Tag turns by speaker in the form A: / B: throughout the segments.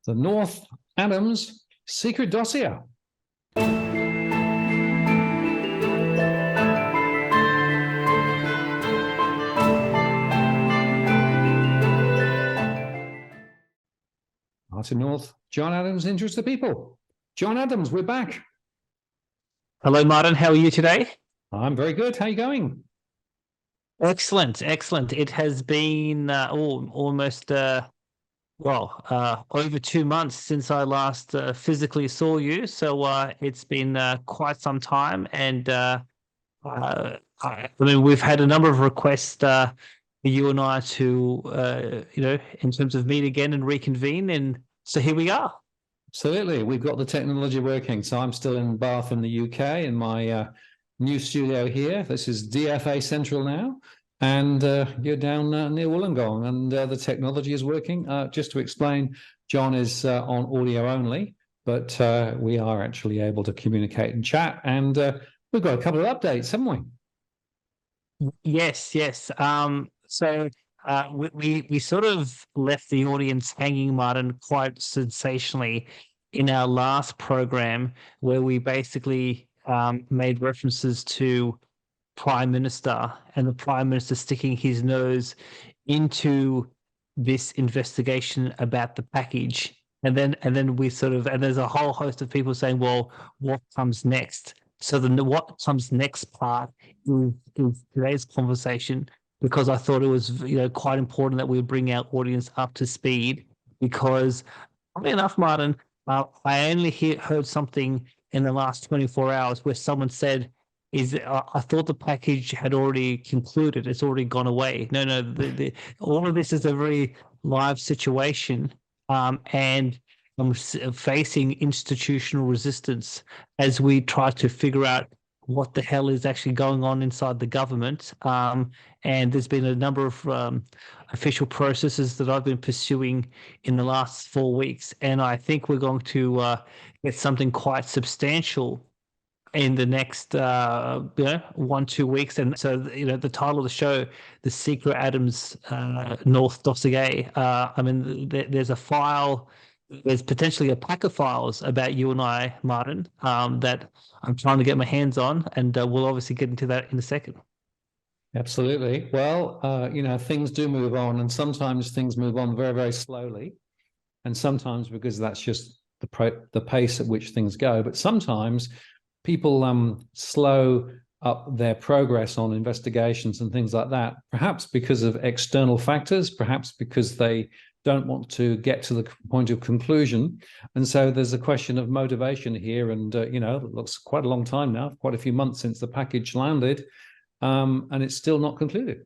A: the North Adams secret dossier. Martin North, John Adams, Interest the People. John Adams, we're back.
B: Hello, Martin. How are you today?
A: I'm very good. How are you going?
B: Excellent, excellent. It has been almost over 2 months since I last physically saw you. So it's been quite some time, and I mean, we've had a number of requests for you and I to in terms of meet again and reconvene, and so here we are.
A: Absolutely. We've got the technology working. So I'm still in Bath in the UK in my new studio here. This is DFA Central now. And you're down near Wollongong, and the technology is working. Just to explain, John is on audio only, but we are actually able to communicate and chat. And we've got a couple of updates, haven't we?
B: Yes, yes. So we sort of left the audience hanging, Martin, quite sensationally in our last program, where we basically made references to Prime Minister and the Prime Minister sticking his nose into this investigation about the package. And then we sort of, and there's a whole host of people saying, well, what comes next? So the what comes next part is today's conversation, because I thought it was quite important that we bring our audience up to speed, because funny enough, Martin, I only heard something in the last 24 hours where someone said, I thought the package had already concluded. It's already gone away. No, all of this is a very live situation, and I'm facing institutional resistance as we try to figure out what the hell is actually going on inside the government. And there's been a number of official processes that I've been pursuing in the last 4 weeks, and I think we're going to get something quite substantial in the next 1-2 weeks. And so the title of the show, The Secret Adams North Dossier, I mean, there's a file, there's potentially a pack of files about you and I, Martin, that I'm trying to get my hands on, and we'll obviously get into that in a second.
A: Absolutely. Well, things do move on, and sometimes things move on very, very slowly, and sometimes because that's just the pace at which things go, but sometimes people slow up their progress on investigations and things like that, perhaps because of external factors, perhaps because they don't want to get to the point of conclusion. And so there's a question of motivation here. And, it looks quite a long time now, quite a few months since the package landed, and it's still not concluded.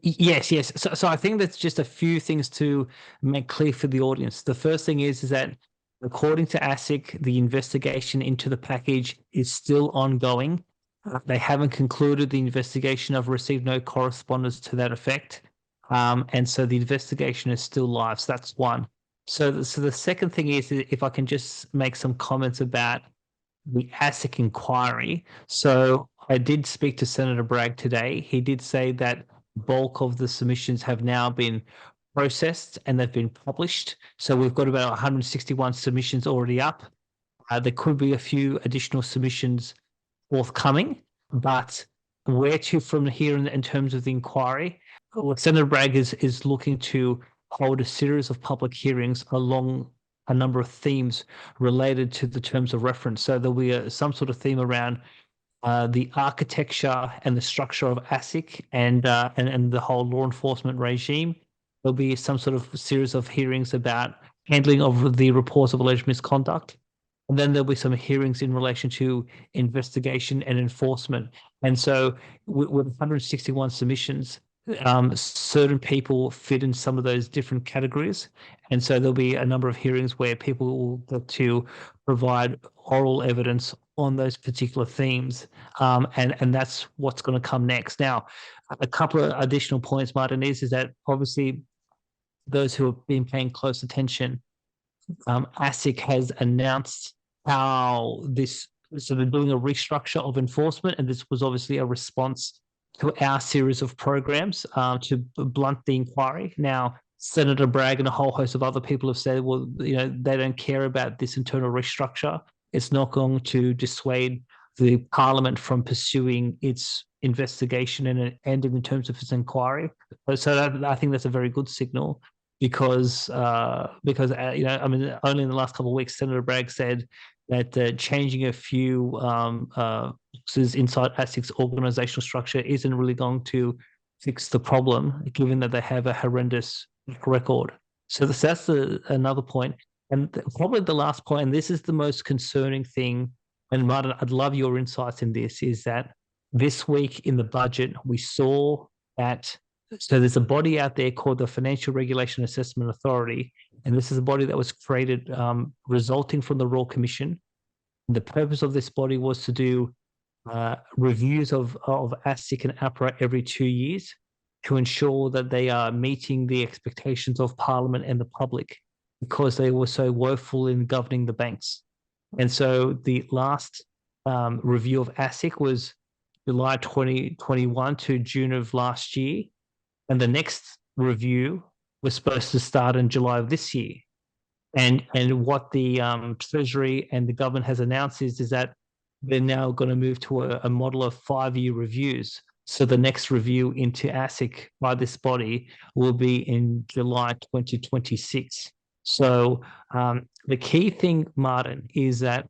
B: Yes. So I think that's just a few things to make clear for the audience. The first thing is that according to ASIC, the investigation into the package is still ongoing. They haven't concluded the investigation. I've received no correspondence to that effect. And so the investigation is still live. So that's one. So the second thing is, if I can just make some comments about the ASIC inquiry. So I did speak to Senator Bragg today. He did say that bulk of the submissions have now been processed and they've been published. So we've got about 161 submissions already up. There could be a few additional submissions forthcoming, but where to from here in terms of the inquiry? Well, Senator Bragg is looking to hold a series of public hearings along a number of themes related to the terms of reference. So there'll be some sort of theme around the architecture and the structure of ASIC and the whole law enforcement regime. There'll be some sort of series of hearings about handling of the reports of alleged misconduct. And then there'll be some hearings in relation to investigation and enforcement. And so with 161 submissions, certain people fit in some of those different categories. And so there'll be a number of hearings where people will get to provide oral evidence on those particular themes. And that's what's going to come next. Now, a couple of additional points, Martin, is that obviously those who have been paying close attention, ASIC has announced how so they're doing a restructure of enforcement, and this was obviously a response to our series of programs to blunt the inquiry. Now, Senator Bragg and a whole host of other people have said, well, they don't care about this internal restructure. It's not going to dissuade the Parliament from pursuing its investigation and ending in terms of its inquiry. So I think that's a very good signal because only in the last couple of weeks, Senator Bragg said that changing a few boxes inside ASIC's organizational structure isn't really going to fix the problem, given that they have a horrendous record. So that's another point. And probably the last point, and this is the most concerning thing, and Martin, I'd love your insights in this, is that this week in the budget, we saw that, so there's a body out there called the Financial Regulation Assessment Authority, and this is a body that was created resulting from the Royal Commission. The purpose of this body was to do reviews of ASIC and APRA every 2 years to ensure that they are meeting the expectations of Parliament and the public, because they were so woeful in governing the banks. And so the last review of ASIC was July 2021 to June of last year. And the next review was supposed to start in July of this year. And what the Treasury and the government has announced is that they're now going to move to a model of 5-year reviews. So the next review into ASIC by this body will be in July 2026. So the key thing, Martin, is that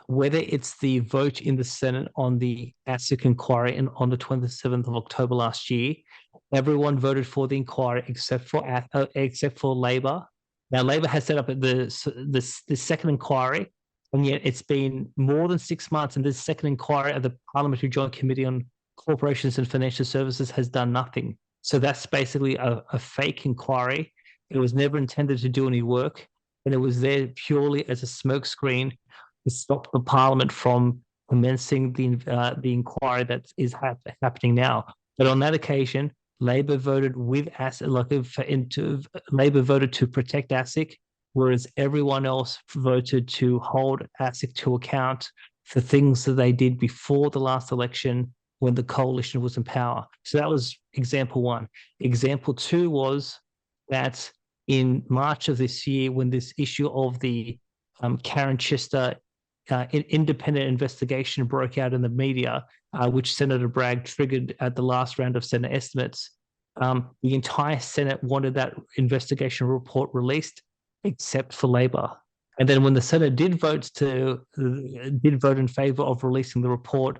B: whether it's the vote in the Senate on the ASIC inquiry and on the 27th of October last year, everyone voted for the inquiry except for Labor. Now, Labor has set up the second inquiry, and yet it's been more than 6 months, and this second inquiry of the Parliamentary Joint Committee on Corporations and Financial Services has done nothing. So that's basically a fake inquiry. It was never intended to do any work, and it was there purely as a smokescreen to stop the Parliament from commencing the inquiry that is happening now. But on that occasion, Labor voted with ASIC, Labor voted to protect ASIC, whereas everyone else voted to hold ASIC to account for things that they did before the last election when the coalition was in power. So that was example one. Example two was that in March of this year, when this issue of the Karen Chester independent investigation broke out in the media, which Senator Bragg triggered at the last round of Senate estimates, the entire Senate wanted that investigation report released, except for Labor. And then when the Senate did vote in favor of releasing the report,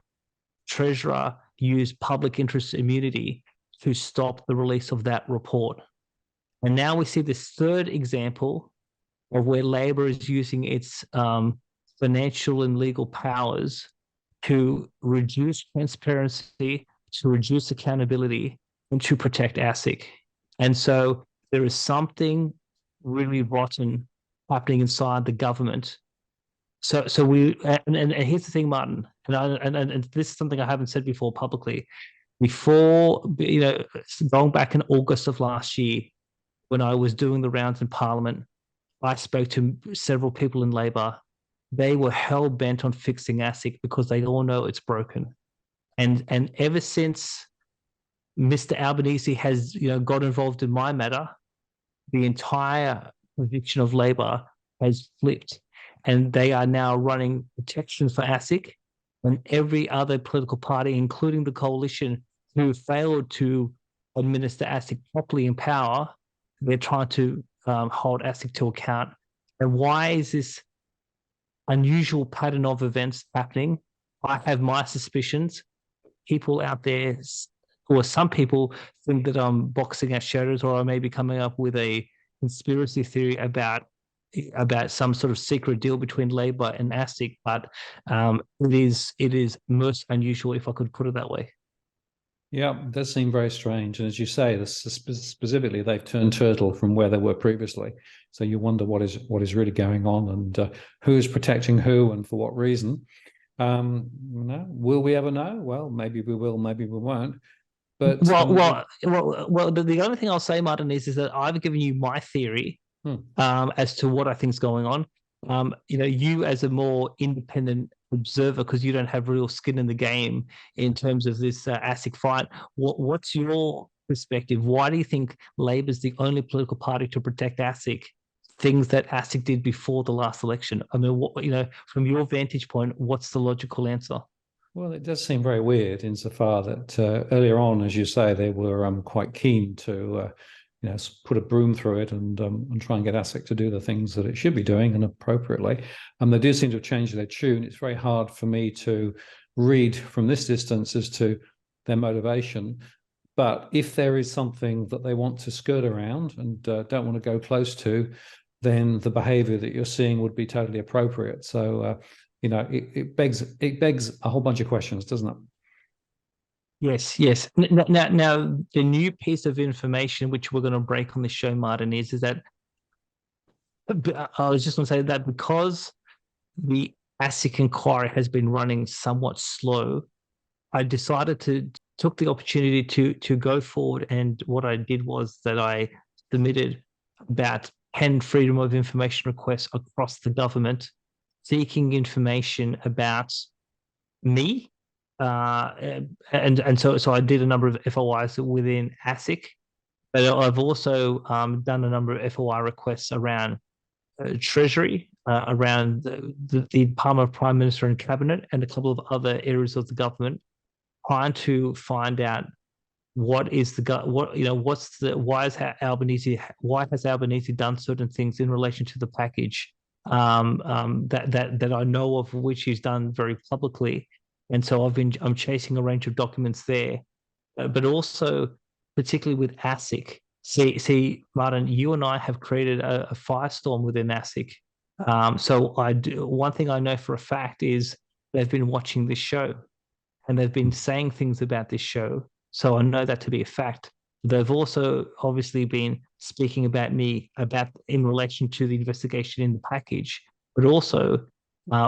B: Treasurer used public interest immunity to stop the release of that report. And now we see this third example of where Labor is using its financial and legal powers to reduce transparency, to reduce accountability, and to protect ASIC. And so there is something really rotten happening inside the government. So and here's the thing, Martin, and this is something I haven't said before publicly. Before, going back in August of last year, when I was doing the rounds in Parliament, I spoke to several people in Labor. They were hell bent on fixing ASIC because they all know it's broken. And ever since Mr. Albanese has got involved in my matter, the entire position of Labor has flipped, and they are now running protection for ASIC, and every other political party, including the coalition, who failed to administer ASIC properly in power, they're trying to hold ASIC to account. And why is this unusual pattern of events happening? I have my suspicions. People out there, or some people, think that I'm boxing at shadows, or I may be coming up with a conspiracy theory about some sort of secret deal between Labor and ASIC, but it is most unusual, if I could put it that way.
A: Yeah, it does seem very strange. And as you say, specifically, they've turned turtle from where they were previously. So you wonder what is really going on, and who's protecting who and for what reason. Will we ever know? Well, maybe we will, maybe we won't. But
B: well, the only thing I'll say, Martin, is that I've given you my theory as to what I think is going on. You as a more independent observer, because you don't have real skin in the game in terms of this ASIC fight, what's your perspective, why do you think Labor is the only political party to protect ASIC? Things that ASIC did before the last election. I mean, from your vantage point, what's the logical answer?
A: Well, it does seem very weird insofar that earlier on, as you say, they were quite keen to, put a broom through it and try and get ASIC to do the things that it should be doing and appropriately. They do seem to have changed their tune. It's very hard for me to read from this distance as to their motivation. But if there is something that they want to skirt around and don't want to go close to, then the behavior that you're seeing would be totally appropriate. So, it begs a whole bunch of questions, doesn't it?
B: Yes. Now, the new piece of information which we're going to break on this show, Martin, is that I was just going to say that because the ASIC inquiry has been running somewhat slow, I decided to took the opportunity to go forward, and what I did was that I submitted about 10 freedom of information requests across the government, seeking information about me, and so I did a number of FOIs within ASIC, but I've also done a number of FOI requests around Treasury, around the Department of Prime Minister and Cabinet, and a couple of other areas of the government, trying to find out why has Albanese done certain things in relation to the package that I know of, which he's done very publicly. And so I'm chasing a range of documents there, but also particularly with ASIC. See, Martin, you and I have created a firestorm within ASIC. So one thing I know for a fact is they've been watching this show, and they've been saying things about this show. So I know that to be a fact. They've also obviously been speaking about me in relation to the investigation in the package, but also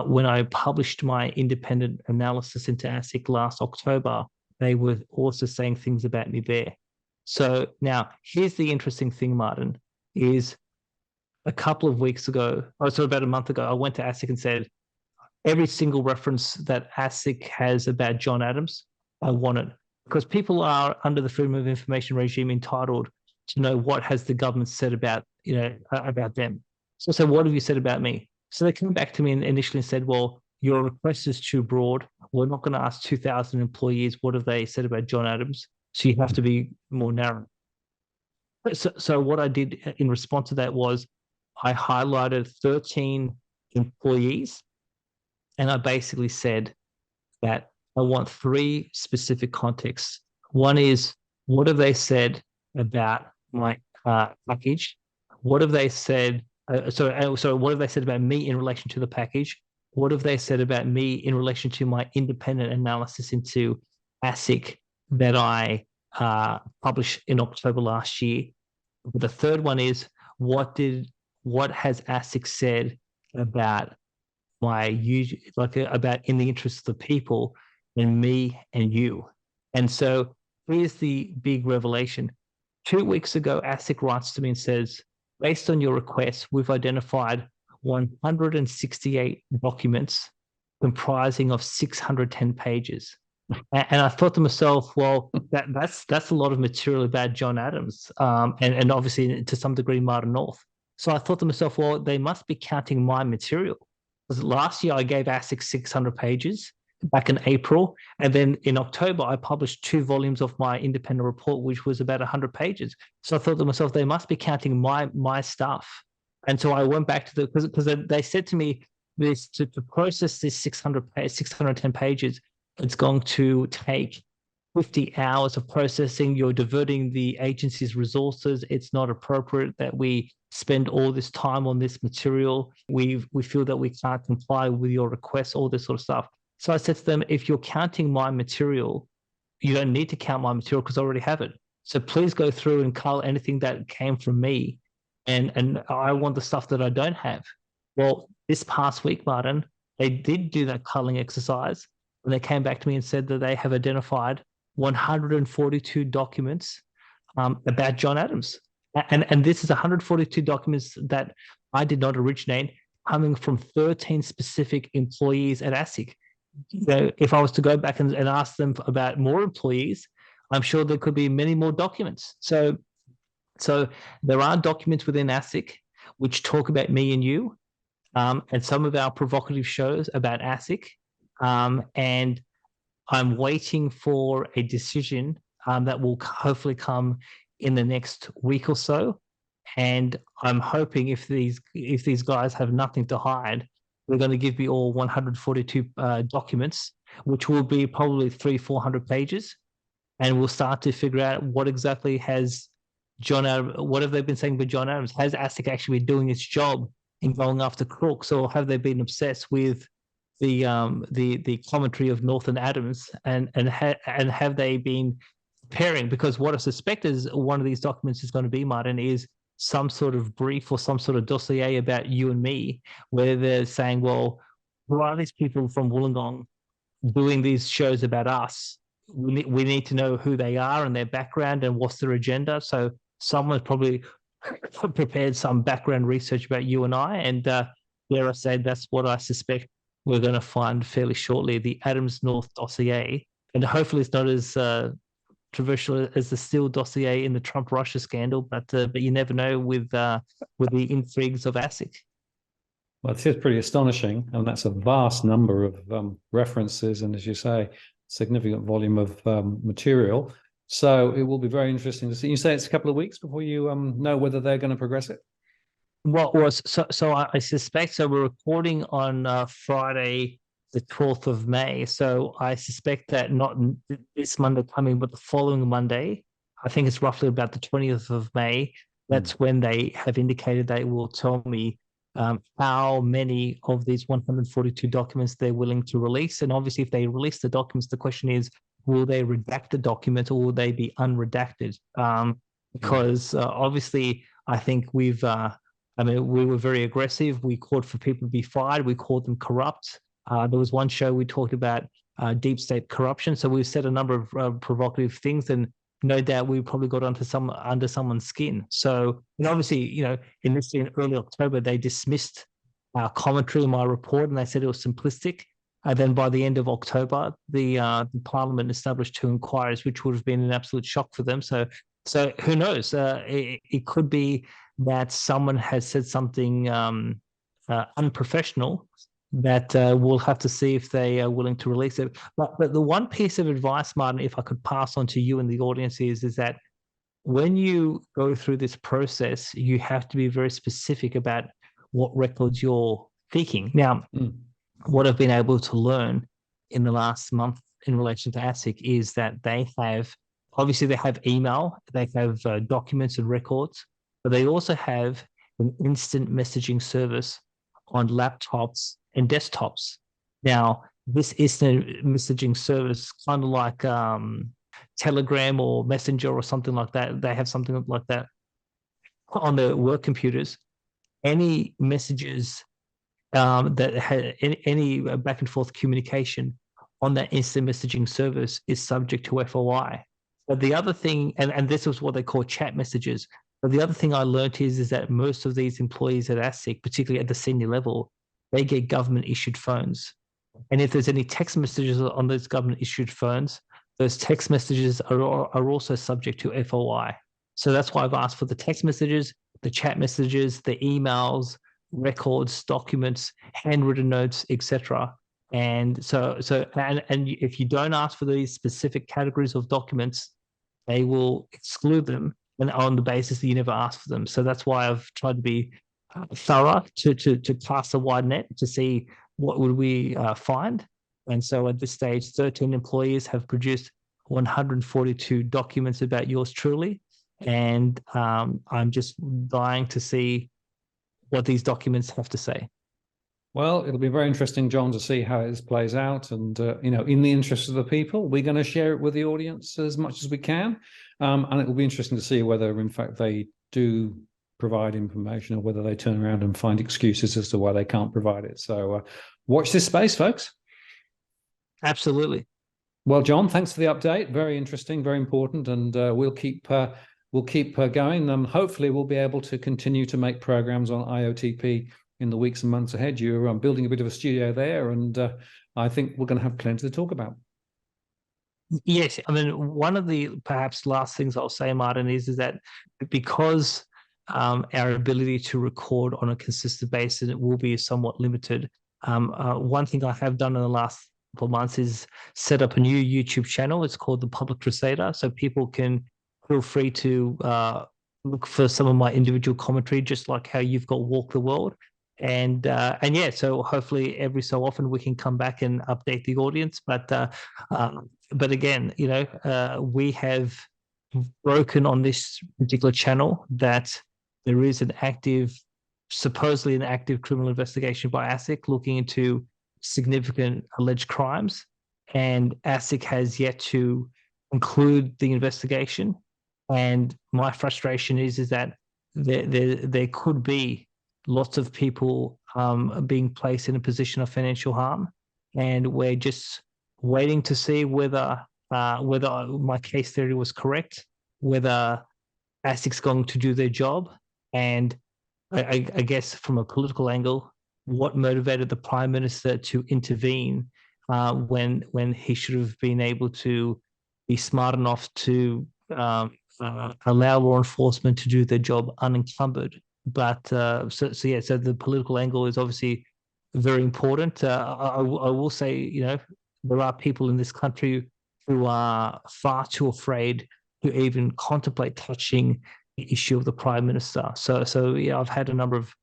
B: when I published my independent analysis into ASIC last October, they were also saying things about me there. So now here's the interesting thing, Martin, is a couple of weeks ago, about a month ago, I went to ASIC and said, every single reference that ASIC has about John Adams, I want it. Because people are, under the Freedom of Information regime, entitled to know what has the government said about them. So what have you said about me? So they came back to me initially and said, well, your request is too broad. We're not going to ask 2,000 employees what have they said about John Adams. So you have to be more narrow. So what I did in response to that was I highlighted 13 employees, and I basically said that I want 3 specific contexts. One is, what have they said about my package? What have they said? So what have they said about me in relation to the package? What have they said about me in relation to my independent analysis into ASIC that I published in October last year? The third one is, what has ASIC said about about in the interest of the people and me and you? And so here's the big revelation. 2 weeks ago, ASIC writes to me and says, based on your request, we've identified 168 documents comprising of 610 pages. And I thought to myself, well, that's a lot of material about John Adams, and obviously to some degree Martin North. So I thought to myself, well, they must be counting my material. Because last year I gave ASIC 600 pages back in April, and then in October I published 2 volumes of my independent report, which was about 100 pages. So I thought to myself, they must be counting my stuff. And so I went back to because they said to me, this to process this 610 pages, it's going to take 50 hours of processing. You're diverting the agency's resources. It's not appropriate that we spend all this time on this material. We feel that we can't comply with your requests, all this sort of stuff. So I said to them, if you're counting my material, you don't need to count my material because I already have it. So please go through and cull anything that came from me. And I want the stuff that I don't have. Well, this past week, Martin, they did do that culling exercise. And they came back to me and said that they have identified 142 documents about John Adams. And this is 142 documents that I did not originate, coming from 13 specific employees at ASIC. You know, if I was to go back and ask them about more employees, I'm sure there could be many more documents. So there are documents within ASIC which talk about me and you, and some of our provocative shows about ASIC. And I'm waiting for a decision that will hopefully come in the next week or so. And I'm hoping if these guys have nothing to hide, they're going to give me all 142 documents, which will be probably 300-400 pages, and we'll start to figure out what exactly has John Adams, what have they been saying about John Adams? Has ASIC actually been doing its job in going after crooks, or have they been obsessed with the commentary of North and Adams, and have they been preparing? Because what I suspect is one of these documents is going to be, Martin, is some sort of brief or some sort of dossier about you and me, where they're saying, well, who are these people from Wollongong doing these shows about us? We need to know who they are and their background and what's their agenda. So someone's probably prepared some background research about you and I, and dare I say, that's what I suspect we're going to find fairly shortly, the Adams North dossier. And hopefully it's not as controversial as the Steele dossier in the Trump-Russia scandal, but you never know with the intrigues of ASIC.
A: Well, it is pretty astonishing, and that's a vast number of references, and as you say, significant volume of material. So it will be very interesting to see. You say it's a couple of weeks before you know whether they're going to progress it?
B: Well, so I suspect, so we're recording on Friday, the 12th of May. So I suspect that not this Monday coming, but the following Monday, I think it's roughly about the 20th of May. That's when they have indicated they will tell me how many of these 142 documents they're willing to release. And obviously, if they release the documents, the question is, will they redact the document or will they be unredacted? Because obviously, I think we were very aggressive. We called for people to be fired. We called them corrupt. There was one show we talked about deep state corruption. So we've said a number of provocative things, and no doubt we probably got under someone's skin. So, and obviously, initially in early October, they dismissed our commentary in my report, and they said it was simplistic. And then by the end of October, the Parliament established 2 inquiries, which would have been an absolute shock for them. So who knows? It could be that someone has said something unprofessional that we'll have to see if they are willing to release it. But the one piece of advice, Martin, if I could pass on to you and the audience is that when you go through this process, you have to be very specific about what records you're seeking. Now, what I've been able to learn in the last month in relation to ASIC is that they have email, they have documents and records, but they also have an instant messaging service on laptops and desktops. Now, this instant messaging service, kind of like Telegram or Messenger or something like that, they have something like that on their work computers. Any messages that had any back and forth communication on that instant messaging service is subject to FOI. But the other thing, and this is what they call chat messages. But the other thing I learned is that most of these employees at ASIC, particularly at the senior level, they get government issued phones. And if there's any text messages on those government issued phones, those text messages are also subject to FOI. So that's why I've asked for the text messages, the chat messages, the emails, records, documents, handwritten notes, etc. And so if you don't ask for these specific categories of documents, they will exclude them, and on the basis that you never asked for them. So that's why I've tried to be thorough to cast a wide net to see what would we find. And so at this stage, 13 employees have produced 142 documents about yours truly. And I'm just dying to see what these documents have to say.
A: Well, it'll be very interesting, John, to see how this plays out. And, in the interest of the people, we're going to share it with the audience as much as we can. And it will be interesting to see whether, in fact, they do provide information or whether they turn around and find excuses as to why they can't provide it. So watch this space, folks.
B: Absolutely.
A: Well, John, thanks for the update. Very interesting, very important. And we'll keep going. Hopefully, we'll be able to continue to make programs on IOTP in the weeks and months ahead. You're building a bit of a studio there, and I think we're going to have plenty to talk about.
B: Yes, I mean, one of the perhaps last things I'll say, Martin, is that because our ability to record on a consistent basis it will be somewhat limited. One thing I have done in the last couple of months is set up a new YouTube channel. It's called The Public Crusader, so people can feel free to look for some of my individual commentary, just like how you've got Walk the World. And yeah, so hopefully every so often we can come back and update the audience. But again, we have broken on this particular channel that there is supposedly an active criminal investigation by ASIC looking into significant alleged crimes, and ASIC has yet to conclude the investigation. And my frustration is that there could be lots of people being placed in a position of financial harm, and we're just waiting to see whether my case theory was correct, whether ASIC's going to do their job, and I guess from a political angle, what motivated the Prime Minister to intervene when he should have been able to be smart enough to allow law enforcement to do their job unencumbered. But so the political angle is obviously very important. I will say, there are people in this country who are far too afraid to even contemplate touching the issue of the Prime Minister. So yeah, I've had a number of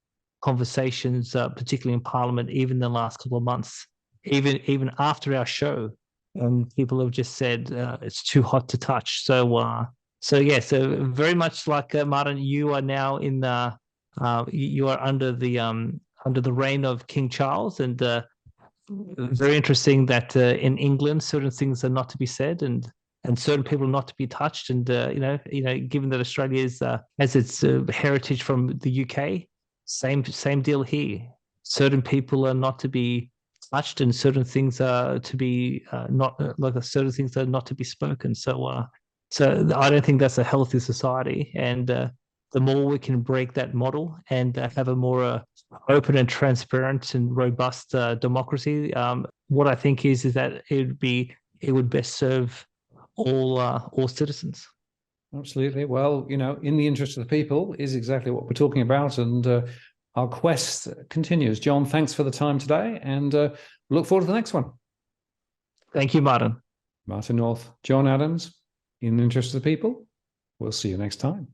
B: conversations, particularly in Parliament, even in the last couple of months, even after our show, and people have just said it's too hot to touch. So very much like Martin, you are now you are under the reign of King Charles, and very interesting that in England certain things are not to be said, and certain people not to be touched. And given that Australia has its heritage from the UK, same deal here. Certain people are not to be touched, and certain things are to be certain things are not to be spoken. So I don't think that's a healthy society. And the more we can break that model and have a more open and transparent and robust democracy, what I think is that it would best serve all citizens.
A: Absolutely. Well, in the interest of the people is exactly what we're talking about, and our quest continues. John, thanks for the time today, and look forward to the next one.
B: Thank you, Martin.
A: Martin North, John Adams, in the interest of the people. We'll see you next time.